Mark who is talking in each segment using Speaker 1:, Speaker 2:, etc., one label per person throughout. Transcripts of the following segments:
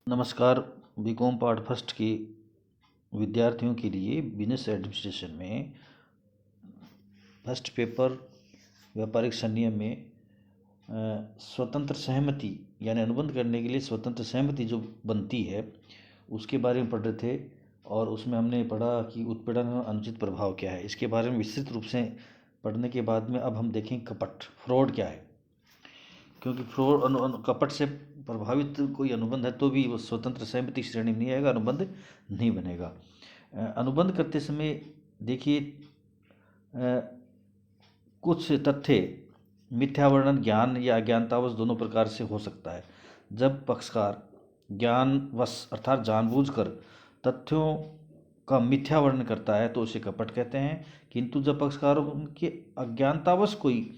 Speaker 1: नमस्कार। BCom part first के विद्यार्थियों के लिए बिजनेस एडमिनिस्ट्रेशन में फर्स्ट पेपर व्यापारिक संनियम में स्वतंत्र सहमति यानी अनुबंध करने के लिए स्वतंत्र सहमति जो बनती है उसके बारे में पढ़ रहे थे। और उसमें हमने पढ़ा कि उत्पीड़न और अनुचित प्रभाव क्या है। इसके बारे में विस्तृत रूप से पढ़ने के बाद में अब हम देखें कपट, फ्रॉड क्या है। क्योंकि कपट से प्रभावित कोई अनुबंध है तो भी वो स्वतंत्र सहमति की श्रेणी में नहीं आएगा, अनुबंध नहीं बनेगा। अनुबंध करते समय देखिए कुछ तथ्य मिथ्या वर्णन, ज्ञान या अज्ञानतावश दोनों प्रकार से हो सकता है। जब पक्षकार ज्ञानवश अर्थात जानबूझकर तथ्यों का मिथ्या वर्णन करता है तो उसे कपट कहते हैं, किंतु जब पक्षकारों के अज्ञानतावश कोई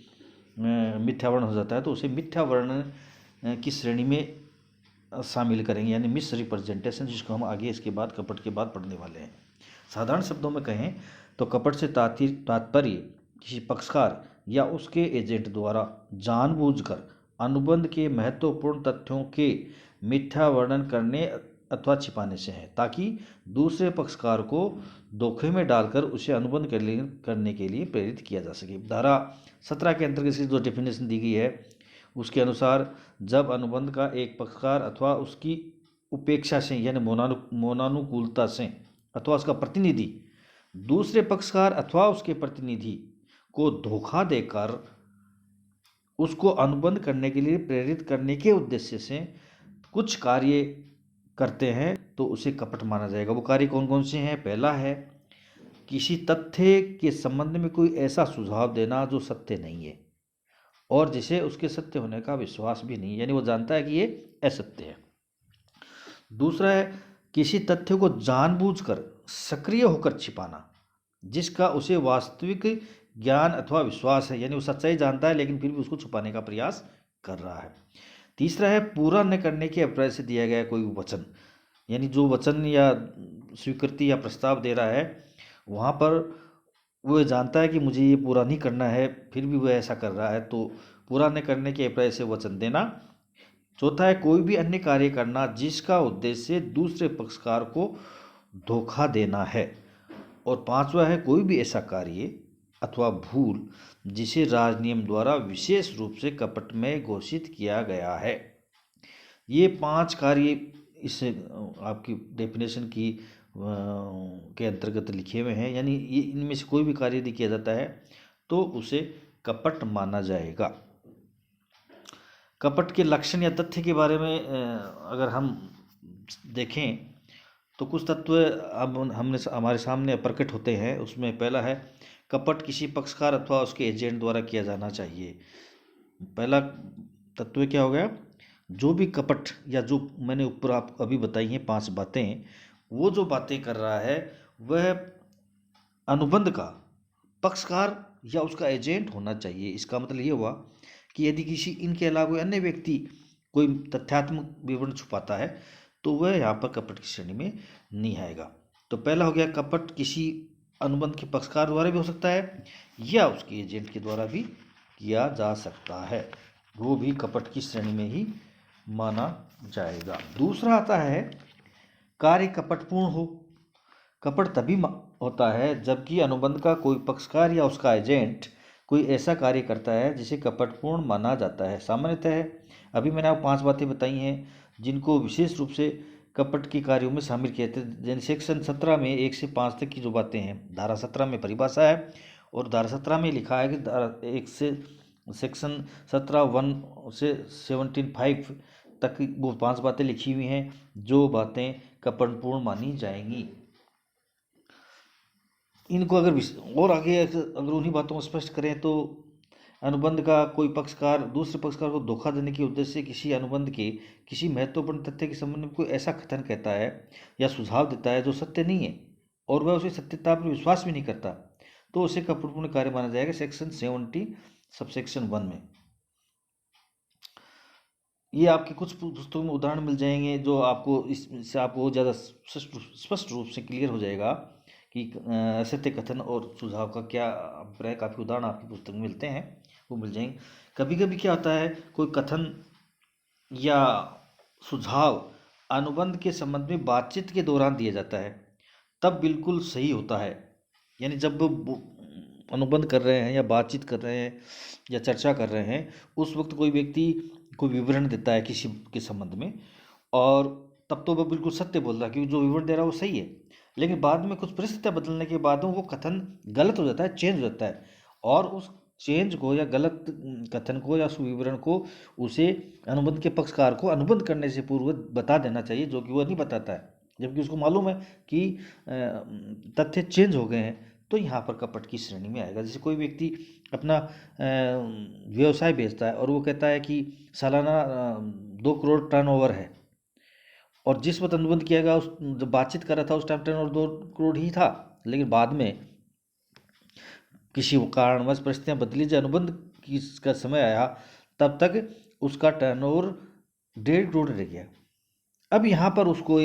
Speaker 1: मिथ्या वर्णन हो जाता है तो उसे मिथ्या वर्णन की श्रेणी में शामिल करेंगे, यानी मिस रिप्रेजेंटेशन, जिसको हम आगे इसके बाद कपट के बाद पढ़ने वाले हैं। साधारण शब्दों में कहें तो कपट से तात्पर्य किसी पक्षकार या उसके एजेंट द्वारा जानबूझकर अनुबंध के महत्वपूर्ण तथ्यों के मिथ्या वर्णन करने अथवा छिपाने से है, ताकि दूसरे पक्षकार को धोखे में डालकर उसे अनुबंध करने के लिए प्रेरित किया जा सके। धारा 17 के अंतर्गत इसकी जो डेफिनेशन दी गई है उसके अनुसार जब अनुबंध का एक पक्षकार अथवा उसकी उपेक्षा से यानी मौनानुकूलता से अथवा उसका प्रतिनिधि दूसरे पक्षकार अथवा उसके प्रतिनिधि को धोखा देकर उसको अनुबंध करने के लिए प्रेरित करने के उद्देश्य से कुछ कार्य करते हैं तो उसे कपट माना जाएगा। वो कार्य कौन कौन से हैं? पहला है किसी तथ्य के संबंध में कोई ऐसा सुझाव देना जो सत्य नहीं है और जिसे उसके सत्य होने का विश्वास भी नहीं, यानी वो जानता है कि ये असत्य है। दूसरा है किसी तथ्य को जानबूझकर सक्रिय होकर छिपाना जिसका उसे वास्तविक ज्ञान अथवा विश्वास है, यानी वो सच्चाई जानता है लेकिन फिर भी उसको छुपाने का प्रयास कर रहा है। तीसरा है पूरा न करने के अभिप्राय से दिया गया कोई वचन, यानी जो वचन या स्वीकृति या प्रस्ताव दे रहा है वहाँ पर वो जानता है कि मुझे ये पूरा नहीं करना है फिर भी वो ऐसा कर रहा है, तो पूरा न करने के अभिप्राय से वचन देना। चौथा है कोई भी अन्य कार्य करना जिसका उद्देश्य दूसरे पक्षकार को धोखा देना है। और पांचवा है कोई भी ऐसा कार्य अथवा भूल जिसे राजनियम द्वारा विशेष रूप से कपट में घोषित किया गया है। ये 5 कार्य इस आपकी डेफिनेशन की के अंतर्गत लिखे हुए हैं, यानी ये इनमें से कोई भी कार्य यदि किया जाता है तो उसे कपट माना जाएगा। कपट के लक्षण या तथ्य के बारे में अगर हम देखें तो कुछ तत्व अब हमारे सामने प्रकट होते हैं। उसमें पहला है कपट किसी पक्षकार अथवा उसके एजेंट द्वारा किया जाना चाहिए। पहला तत्व क्या हो गया? जो भी कपट या जो मैंने ऊपर आप अभी बताई हैं 5 बातें, वो जो बातें कर रहा है वह अनुबंध का पक्षकार या उसका एजेंट होना चाहिए। इसका मतलब ये हुआ कि यदि किसी इनके अलावा कोई अन्य व्यक्ति कोई तथ्यात्मक विवरण छुपाता है तो वह यहाँ पर कपट की श्रेणी में नहीं आएगा। तो पहला हो गया कपट किसी अनुबंध के पक्षकार द्वारा भी हो सकता है या उसके एजेंट के द्वारा भी किया जा सकता है, वो भी कपट की श्रेणी में ही माना जाएगा। दूसरा आता है कार्य कपटपूर्ण हो। कपट तभी होता है जबकि अनुबंध का कोई पक्षकार या उसका एजेंट कोई ऐसा कार्य करता है जिसे कपटपूर्ण माना जाता है। सामान्यतः अभी मैंने आपको 5 बातें बताई हैं जिनको विशेष रूप से कपट के कार्यों में शामिल किए थे। जैसे सेक्शन 17 में 1 से 5 तक की जो बातें हैं, धारा 17 में परिभाषा है और धारा 17 में लिखा है कि धारा 1 से सेक्शन 17(1) से 17(5) तक वो 5 बातें लिखी हुई हैं जो बातें कपटपूर्ण मानी जाएंगी। इनको अगर और आगे अगर उन्हीं बातों को स्पष्ट करें तो अनुबंध का कोई पक्षकार दूसरे पक्षकार को धोखा देने के उद्देश्य से किसी अनुबंध के किसी महत्वपूर्ण तथ्य के संबंध में कोई ऐसा कथन कहता है या सुझाव देता है जो सत्य नहीं है और वह उसे सत्यता पर विश्वास भी नहीं करता तो उसे कपटपूर्ण कार्य माना जाएगा। सेक्शन 70 सबसेक्शन 1 में ये आपके कुछ पुस्तकों में उदाहरण मिल जाएंगे जो आपको इससे आपको ज़्यादा स्पष्ट रूप से क्लियर हो जाएगा कि सत्य कथन और सुझाव का क्या अभिप्राय। काफ़ी उदाहरण आपकी पुस्तक में मिलते हैं, वो मिल जाएंगे। कभी कभी क्या होता है कोई कथन या सुझाव अनुबंध के संबंध में बातचीत के दौरान दिया जाता है तब बिल्कुल सही होता है। यानी जब वो अनुबंध कर रहे हैं या बातचीत कर रहे हैं या चर्चा कर रहे हैं, उस वक्त कोई व्यक्ति कोई विवरण देता है किसी के संबंध में, और तब तो वह बिल्कुल सत्य बोल रहा है क्योंकि जो विवरण दे रहा है वो सही है। लेकिन बाद में कुछ परिस्थितियाँ बदलने के बाद वो कथन गलत हो जाता है, चेंज हो जाता है, और उस चेंज को या गलत कथन को या उस विवरण को उसे अनुबंध के पक्षकार को अनुबंध करने से पूर्व बता देना चाहिए, जो कि वह नहीं बताता है, जबकि उसको मालूम है कि तथ्य चेंज हो गए हैं। तो यहाँ पर कपट की श्रेणी में आएगा। जैसे कोई व्यक्ति अपना व्यवसाय बेचता है और वो कहता है कि सालाना 2 करोड़ टर्नओवर है, और जिस वक्त अनुबंध किया गया उस जब बातचीत कर रहा था उस टाइम टर्नओवर 2 करोड़ ही था, लेकिन बाद में किसी कारणवश परिस्थितियाँ बदली, जब अनुबंध की का समय आया तब तक उसका टर्नओवर 1.5 करोड़ रह गया। अब यहाँ पर उसको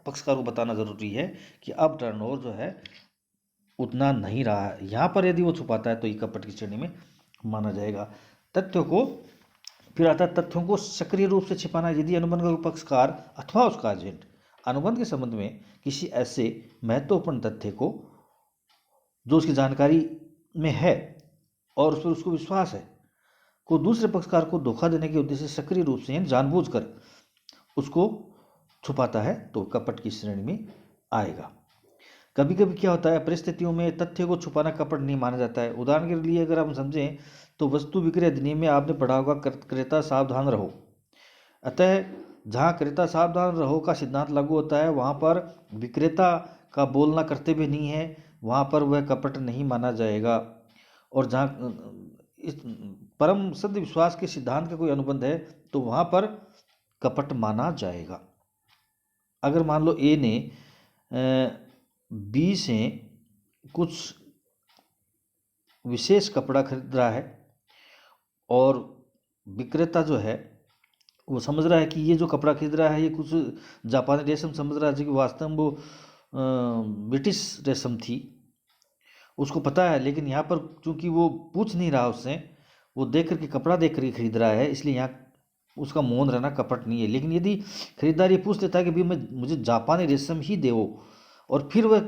Speaker 1: पक्षकार को बताना जरूरी है कि अब टर्नओवर जो है उतना नहीं रहा है। यहाँ पर यदि वो छुपाता है तो ये कपट की श्रेणी में माना जाएगा। तथ्यों को फिर आता है तथ्यों को सक्रिय रूप से छिपाना। यदि अनुबंध का पक्षकार अथवा उसका एजेंट अनुबंध के संबंध में किसी ऐसे महत्वपूर्ण तथ्य को जो उसकी जानकारी में है और उस पर उसको विश्वास है को दूसरे पक्षकार को धोखा देने के उद्देश्य से सक्रिय रूप से जानबूझकर उसको छुपाता है तो कपट की श्रेणी में आएगा। कभी कभी क्या होता है, परिस्थितियों में तथ्य को छुपाना कपट नहीं माना जाता है। उदाहरण के लिए अगर हम समझें तो वस्तु विक्रय अधिनियम में आपने पढ़ा होगा क्रेता सावधान रहो। अतः जहाँ क्रेता सावधान रहो का सिद्धांत लागू होता है वहाँ पर विक्रेता का बोलना कर्तव्य नहीं है, वहाँ पर वह कपट नहीं माना जाएगा। और जहाँ इस परम सत्य विश्वास के सिद्धांत का कोई अनुबंध है तो वहाँ पर कपट माना जाएगा। अगर मान लो ए ने बी से कुछ विशेष कपड़ा खरीद रहा है और विक्रेता जो है वो समझ रहा है कि ये जो कपड़ा खरीद रहा है ये कुछ जापानी रेशम समझ रहा है, जो कि वास्तव में वो ब्रिटिश रेशम थी, उसको पता है। लेकिन यहाँ पर चूंकि वो पूछ नहीं रहा उससे, वो देख करके कपड़ा देख करके खरीद रहा है, इसलिए यहाँ उसका मौन रहना कपट नहीं है। लेकिन यदि खरीदार ये पूछ लेता है कि भाई मुझे जापानी रेशम ही दो, और फिर वह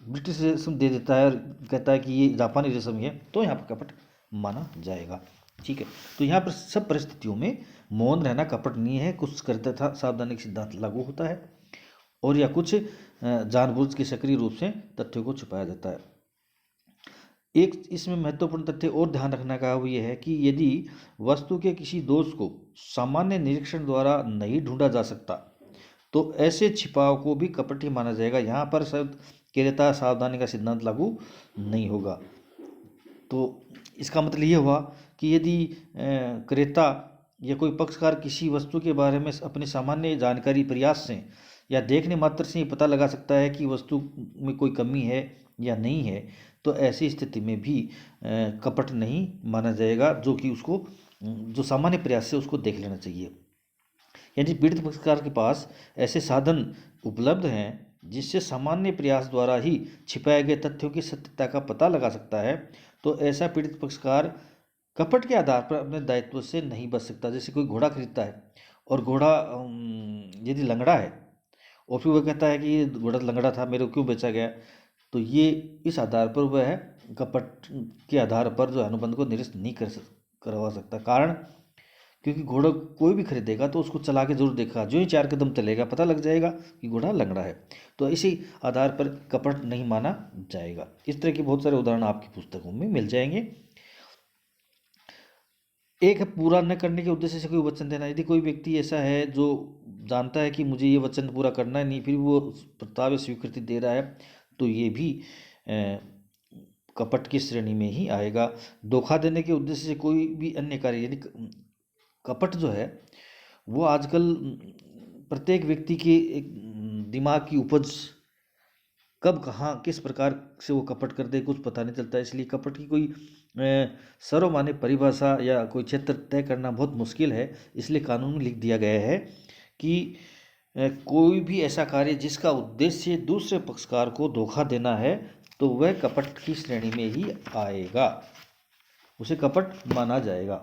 Speaker 1: ब्रिटिश रेशम दे देता है और कहता है कि ये जापानी रेशम ही है, तो यहाँ पर कपट माना जाएगा। ठीक है, तो यहाँ पर सब परिस्थितियों में मौन रहना कपट नहीं है। कुछ करता था सावधानी का सिद्धांत लागू होता है और या कुछ जानबूझ के सक्रिय रूप से तथ्यों को छुपाया जाता है। एक इसमें महत्वपूर्ण तथ्य और ध्यान रखने का वो ये है कि यदि वस्तु के किसी दोष को सामान्य निरीक्षण द्वारा नहीं ढूंढा जा सकता तो ऐसे छिपाव को भी कपट ही माना जाएगा। यहाँ पर शब्द क्रेता सावधानी का सिद्धांत लागू नहीं होगा। तो इसका मतलब ये हुआ कि यदि क्रेता या कोई पक्षकार किसी वस्तु के बारे में अपनी सामान्य जानकारी प्रयास से या देखने मात्र से ही पता लगा सकता है कि वस्तु में कोई कमी है या नहीं है, तो ऐसी स्थिति में भी कपट नहीं माना जाएगा, जो कि उसको जो सामान्य प्रयास से उसको देख लेना चाहिए। यदि पीड़ित पक्षकार के पास ऐसे साधन उपलब्ध हैं जिससे सामान्य प्रयास द्वारा ही छिपाए गए तथ्यों की सत्यता का पता लगा सकता है, तो ऐसा पीड़ित पक्षकार कपट के आधार पर अपने दायित्व से नहीं बच सकता। जैसे कोई घोड़ा खरीदता है और घोड़ा यदि लंगड़ा है और फिर वह कहता है कि ये घोड़ा लंगड़ा था, मेरे को क्यों बेचा गया, तो ये इस आधार पर वह है कपट के आधार पर जो अनुबंध को निरस्त नहीं करवा सकता। कारण क्योंकि घोड़ा कोई भी खरीदेगा तो उसको चला के जरूर देखा, जो ही 4 कदम चलेगा पता लग जाएगा कि घोड़ा लंगड़ा है, तो इसी आधार पर कपट नहीं माना जाएगा। इस तरह के बहुत सारे उदाहरण आपकी पुस्तकों में मिल जाएंगे। एक है पूरा न करने के उद्देश्य से कोई वचन देना। यदि कोई व्यक्ति ऐसा है जो जानता है कि मुझे ये वचन पूरा करना है नहीं, फिर वो प्रस्ताव या स्वीकृति दे रहा है, तो ये भी कपट की श्रेणी में ही आएगा। धोखा देने के उद्देश्य से कोई भी अन्य कार्य, यानी कपट जो है वो आजकल प्रत्येक व्यक्ति के एक दिमाग की उपज कब कहाँ किस प्रकार से वो कपट कर दे कुछ पता नहीं चलता। इसलिए कपट की कोई सर्वमान्य परिभाषा या कोई क्षेत्र तय करना बहुत मुश्किल है। इसलिए कानून में लिख दिया गया है कि कोई भी ऐसा कार्य जिसका उद्देश्य दूसरे पक्षकार को धोखा देना है तो वह कपट की श्रेणी में ही आएगा, उसे कपट माना जाएगा।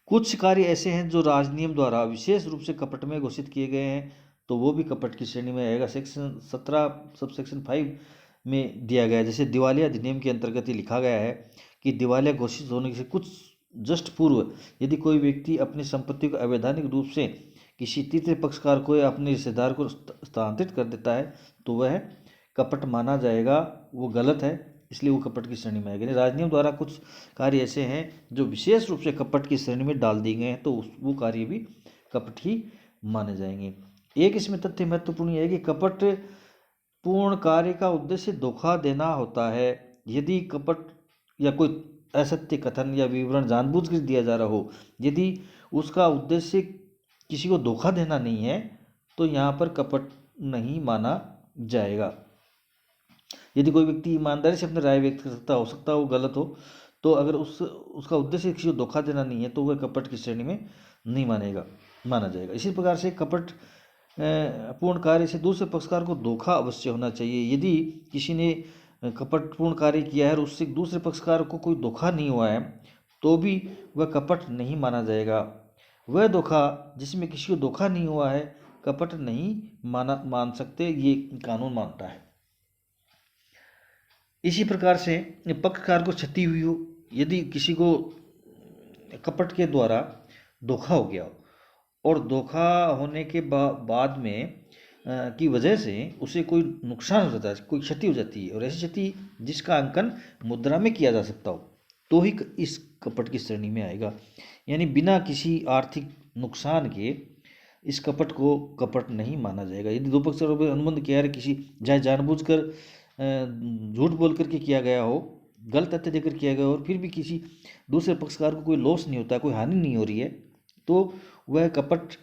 Speaker 1: कुछ कार्य ऐसे हैं जो राजनियम द्वारा विशेष रूप से कपट में घोषित किए गए हैं, तो वो भी कपट की श्रेणी में आएगा। सेक्शन 17 सबसेक्शन 5 में दिया गया है। जैसे दिवालिया अधिनियम के अंतर्गत ये लिखा गया है कि दिवालिया घोषित होने से कुछ जस्ट पूर्व यदि कोई व्यक्ति अपनी संपत्ति को अवैधानिक रूप से किसी तीसरे पक्षकार को या अपने रिश्तेदार को स्थानांतरित कर देता है, तो वह कपट माना जाएगा, वो गलत है, इसलिए वो कपट की श्रेणी में आएगा। यानी राजनियम द्वारा कुछ कार्य ऐसे हैं जो विशेष रूप से कपट की श्रेणी में डाल दिए गए हैं, तो वो कार्य भी कपट ही माने जाएंगे। एक इसमें तथ्य महत्वपूर्ण है कि कपट पूर्ण कार्य का उद्देश्य धोखा देना होता है। यदि कपट या कोई असत्य कथन या विवरण जानबूझकर दिया जा रहा हो, यदि उसका उद्देश्य किसी को धोखा देना नहीं है, तो यहाँ पर कपट नहीं माना जाएगा। यदि कोई व्यक्ति ईमानदारी से अपनी राय व्यक्त कर सकता, हो सकता है वो गलत हो, तो अगर उसका उद्देश्य किसी को धोखा देना नहीं है, तो वह कपट की श्रेणी में नहीं माना जाएगा। इसी प्रकार से कपट पूर्ण कार्य से दूसरे पक्षकार को धोखा अवश्य होना चाहिए। यदि किसी ने कपटपूर्ण कार्य किया है और उससे दूसरे पक्षकार को कोई धोखा नहीं हुआ है, तो भी वह कपट नहीं माना जाएगा। वह धोखा जिसमें किसी को धोखा नहीं हुआ है, कपट नहीं मान सकते, ये कानून मानता है। इसी प्रकार से पक्षकार को क्षति हुई हो, यदि किसी को कपट के द्वारा धोखा हो गया और धोखा होने के बाद में की वजह से उसे कोई नुकसान हो जाता है, कोई क्षति हो जाती है, और ऐसी क्षति जिसका अंकन मुद्रा में किया जा सकता हो, तो ही इस कपट की श्रेणी में आएगा। यानी बिना किसी आर्थिक नुकसान के इस कपट को कपट नहीं माना जाएगा। यदि दो पक्षकारों में अनुबंध किया है, किसी चाहे जानबूझकर झूठ बोल करके किया गया हो, गलत तथ्य देकर किया गया हो, और फिर भी किसी दूसरे पक्षकार को कोई लॉस नहीं होता, कोई हानि नहीं हो रही है, तो वह कपट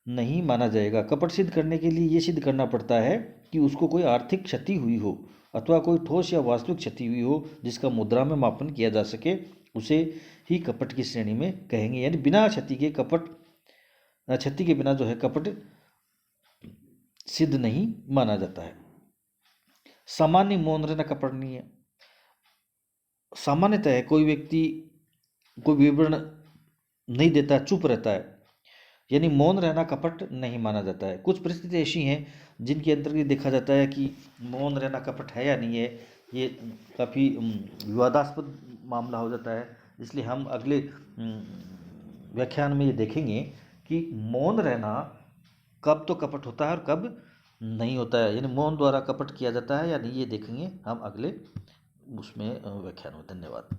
Speaker 1: नहीं माना जाएगा। कपट सिद्ध करने के लिए ये सिद्ध करना पड़ता है कि उसको कोई आर्थिक क्षति हुई हो अथवा कोई ठोस या वास्तविक क्षति हुई हो जिसका मुद्रा में मापन किया जा सके, उसे ही कपट की श्रेणी में कहेंगे। यानी बिना क्षति के क्षति के बिना जो है कपट सिद्ध नहीं माना जाता है। सामान्य मौन रहना कपट नहीं है। सामान्यतः कोई व्यक्ति कोई विवरण नहीं देता, चुप रहता है, यानी मौन रहना कपट नहीं माना जाता है। कुछ परिस्थिति ऐसी हैं जिनके अंतर्गत देखा जाता है कि मौन रहना कपट है या नहीं है, ये काफ़ी विवादास्पद मामला हो जाता है। इसलिए हम अगले व्याख्यान में ये देखेंगे कि मौन रहना कब तो कपट होता है और कब नहीं होता है, यानी मौन द्वारा कपट किया जाता है या नहीं, ये देखेंगे हम अगले उसमें व्याख्यान में। धन्यवाद।